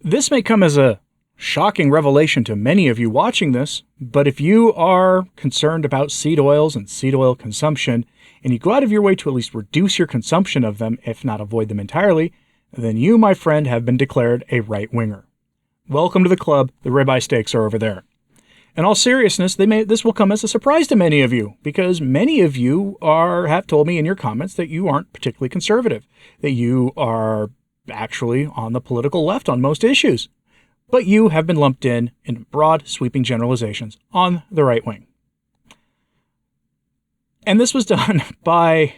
This may come as a shocking revelation to many of you watching this, but if you are concerned about seed oils and seed oil consumption, and you go out of your way to at least reduce your consumption of them, if not avoid them entirely, then you, my friend, have been declared a right-winger. Welcome to the club. The ribeye steaks are over there. In all seriousness, this will come as a surprise to many of you, because many of you have told me in your comments that you aren't particularly conservative, that you are actually on the political left on most issues, but you have been lumped in broad, sweeping generalizations on the right wing. And this was done by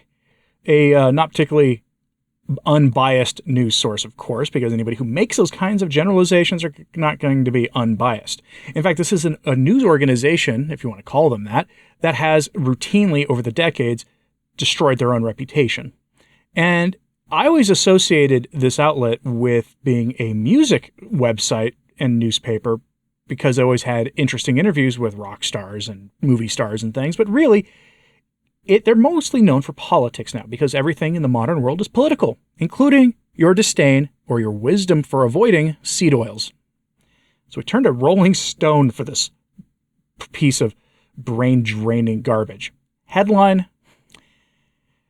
a not particularly unbiased news source, of course, because anybody who makes those kinds of generalizations are not going to be unbiased. In fact, this is a news organization, if you want to call them that has routinely over the decades destroyed their own reputation. And I always associated this outlet with being a music website and newspaper because I always had interesting interviews with rock stars and movie stars and things, but really, they're mostly known for politics now because everything in the modern world is political, including your disdain or your wisdom for avoiding seed oils. So we turned to Rolling Stone for this piece of brain-draining garbage. Headline: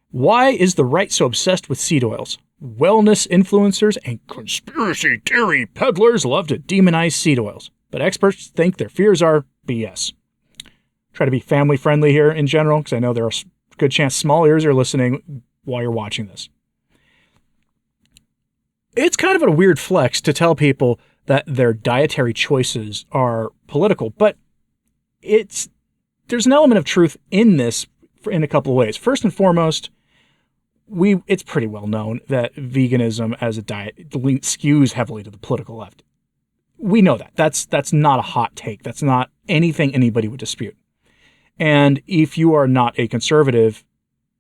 Why is the right so obsessed with seed oils? Wellness influencers and conspiracy theory peddlers love to demonize seed oils, but experts think their fears are BS. Try to be family friendly here in general, because I know there are a good chance small ears are listening while you're watching this. It's kind of a weird flex to tell people that their dietary choices are political, but there's an element of truth in this in a couple of ways. First and foremost, it's pretty well known that veganism as a diet skews heavily to the political left. We know that. That's not a hot take. That's not anything anybody would dispute. And if you are not a conservative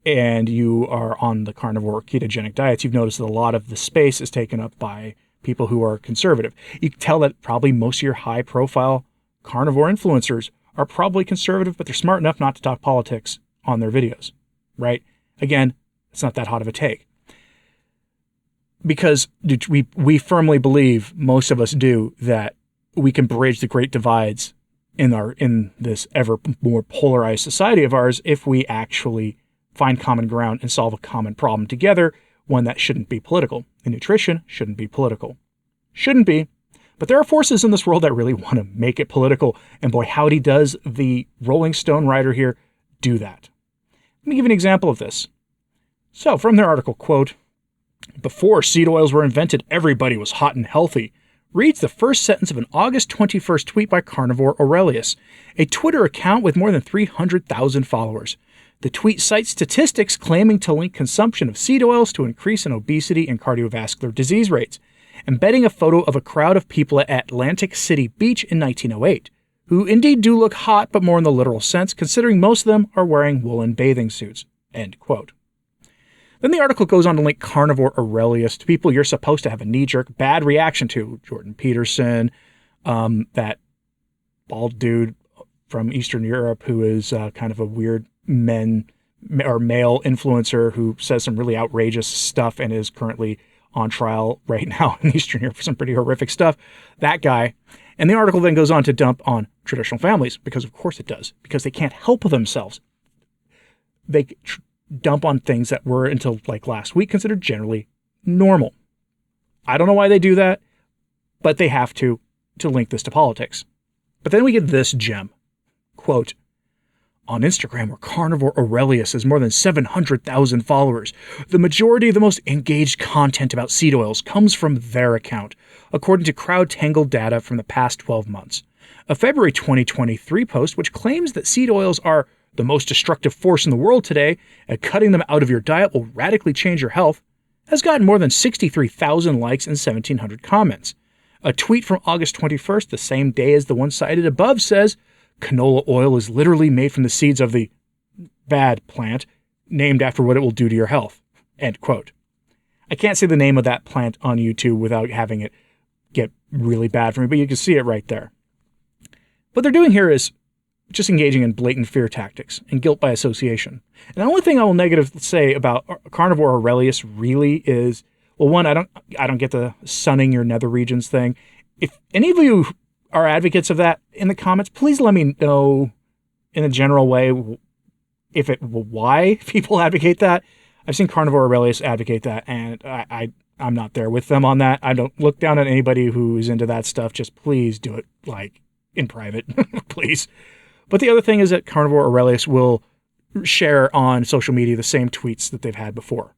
and you are on the carnivore ketogenic diets, you've noticed that a lot of the space is taken up by people who are conservative. You can tell that probably most of your high-profile carnivore influencers are probably conservative, but they're smart enough not to talk politics on their videos, right? Again, it's not that hot of a take. Because we firmly believe, most of us do, that we can bridge the great divides in this ever more polarized society of ours if we actually find common ground and solve a common problem together, one that shouldn't be political. And nutrition shouldn't be political. Shouldn't be. But there are forces in this world that really want to make it political, and boy, howdy does the Rolling Stone writer here do that. Let me give you an example of this. So, from their article, quote, "Before seed oils were invented, everybody was hot and healthy," reads the first sentence of an August 21st tweet by Carnivore Aurelius, a Twitter account with more than 300,000 followers. The tweet cites statistics claiming to link consumption of seed oils to increase in obesity and cardiovascular disease rates, embedding a photo of a crowd of people at Atlantic City Beach in 1908, who indeed do look hot, but more in the literal sense, considering most of them are wearing woolen bathing suits. End quote. Then the article goes on to link Carnivore Aurelius to people you're supposed to have a knee-jerk bad reaction to. Jordan Peterson, that bald dude from Eastern Europe who is kind of a weird male influencer who says some really outrageous stuff and is currently on trial right now in Eastern Europe for some pretty horrific stuff. That guy. And the article then goes on to dump on traditional families, because of course it does, because they can't help themselves. They dump on things that were, until like last week, considered generally normal. I don't know why they do that, but they have to link this to politics. But then we get this gem. Quote, "On Instagram, where Carnivore Aurelius has more than 700,000 followers, the majority of the most engaged content about seed oils comes from their account, according to CrowdTangle data from the past 12 months. A February 2023 post which claims that seed oils are the most destructive force in the world today, and cutting them out of your diet will radically change your health, has gotten more than 63,000 likes and 1,700 comments. A tweet from August 21st, the same day as the one cited above, says, canola oil is literally made from the seeds of the bad plant, named after what it will do to your health. End quote. I can't say the name of that plant on YouTube without having it get really bad for me, but you can see it right there. What they're doing here is just engaging in blatant fear tactics and guilt by association. And the only thing I will negatively say about Carnivore Aurelius really is, Well, one, I don't get the sunning your nether regions thing. If any of you are advocates of that in the comments, please let me know in a general way why people advocate that. I've seen Carnivore Aurelius advocate that, and I'm not there with them on that. I don't look down at anybody who's into that stuff. Just please do it like in private, please. But the other thing is that Carnivore Aurelius will share on social media the same tweets that they've had before.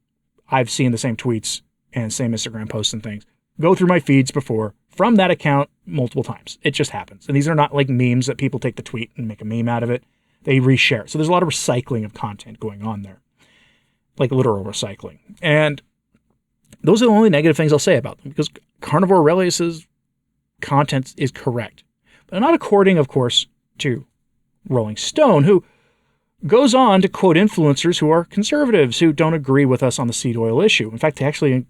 I've seen the same tweets and same Instagram posts and things go through my feeds before from that account multiple times. It just happens. And these are not like memes that people take the tweet and make a meme out of it. They reshare. So there's a lot of recycling of content going on there, like literal recycling. And those are the only negative things I'll say about them, because Carnivore Aurelius's content is correct, but not according, of course, to Rolling Stone, who goes on to quote influencers who are conservatives who don't agree with us on the seed oil issue. In fact, they actually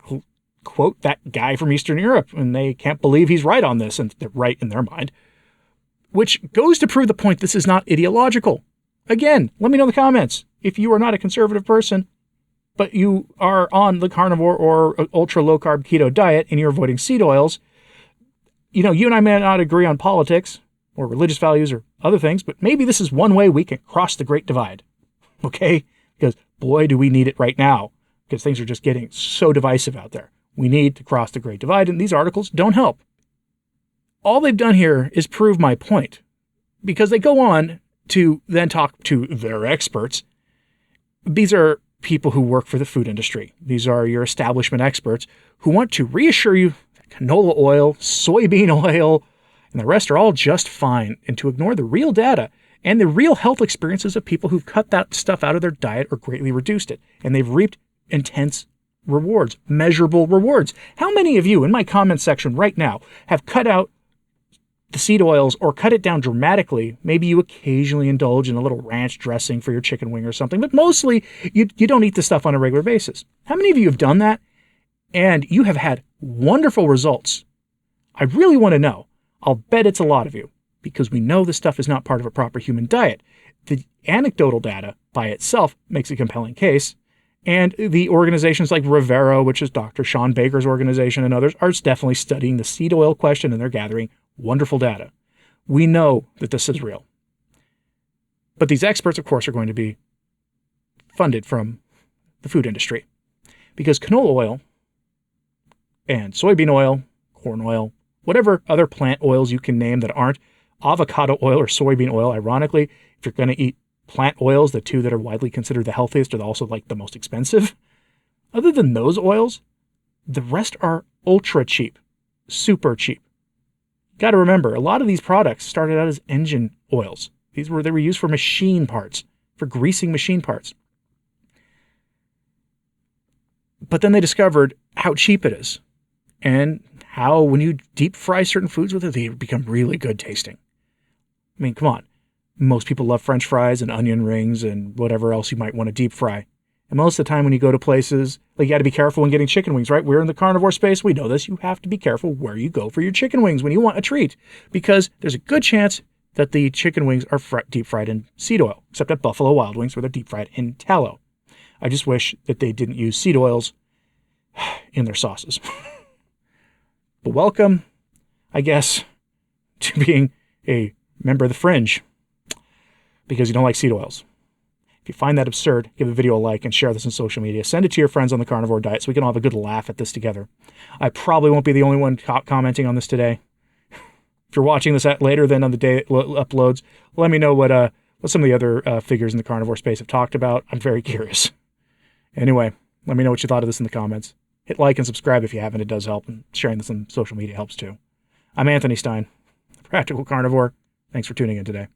quote that guy from Eastern Europe, and they can't believe he's right on this, and they're right in their mind, which goes to prove the point this is not ideological. Again, let me know in the comments if you are not a conservative person, but you are on the carnivore or ultra low-carb keto diet and you're avoiding seed oils. You know, you and I may not agree on politics or religious values or other things, but maybe this is one way we can cross the Great Divide, okay? Because, boy, do we need it right now, because things are just getting so divisive out there. We need to cross the Great Divide, and these articles don't help. All they've done here is prove my point, because they go on to then talk to their experts. These are people who work for the food industry. These are your establishment experts who want to reassure you that canola oil, soybean oil, and the rest are all just fine, and to ignore the real data and the real health experiences of people who've cut that stuff out of their diet or greatly reduced it, and they've reaped intense rewards, measurable rewards. How many of you in my comment section right now have cut out the seed oils or cut it down dramatically? Maybe you occasionally indulge in a little ranch dressing for your chicken wing or something, but mostly you don't eat this stuff on a regular basis. How many of you have done that and you have had wonderful results? I really want to know. I'll bet it's a lot of you, because we know this stuff is not part of a proper human diet. The anecdotal data by itself makes a compelling case, and the organizations like Rivero, which is Dr. Sean Baker's organization, and others are definitely studying the seed oil question, and they're gathering wonderful data. We know that this is real. But these experts, of course, are going to be funded from the food industry, because canola oil and soybean oil, corn oil, whatever other plant oils you can name that aren't avocado oil or soybean oil, ironically, if you're going to eat plant oils, the two that are widely considered the healthiest are also like the most expensive. Other than those oils, the rest are ultra cheap, super cheap. Got to remember, a lot of these products started out as engine oils. They were used for machine parts, for greasing machine parts. But then they discovered how cheap it is, and how when you deep fry certain foods with it, they become really good tasting. I mean, come on. Most people love French fries and onion rings and whatever else you might want to deep fry. And most of the time when you go to places, like, you got to be careful when getting chicken wings, right? We're in the carnivore space. We know this. You have to be careful where you go for your chicken wings when you want a treat, because there's a good chance that the chicken wings are deep fried in seed oil, except at Buffalo Wild Wings where they're deep fried in tallow. I just wish that they didn't use seed oils in their sauces. But welcome, I guess, to being a member of the fringe, because you don't like seed oils. If you find that absurd, give the video a like and share this on social media. Send it to your friends on the carnivore diet so we can all have a good laugh at this together. I probably won't be the only one commenting on this today. If you're watching this later than on the day it uploads, let me know what some of the other figures in the carnivore space have talked about. I'm very curious. Anyway, let me know what you thought of this in the comments. Hit like and subscribe if you haven't. It does help, and sharing this on social media helps too. I'm Anthony Stine, Practical Carnivore. Thanks for tuning in today.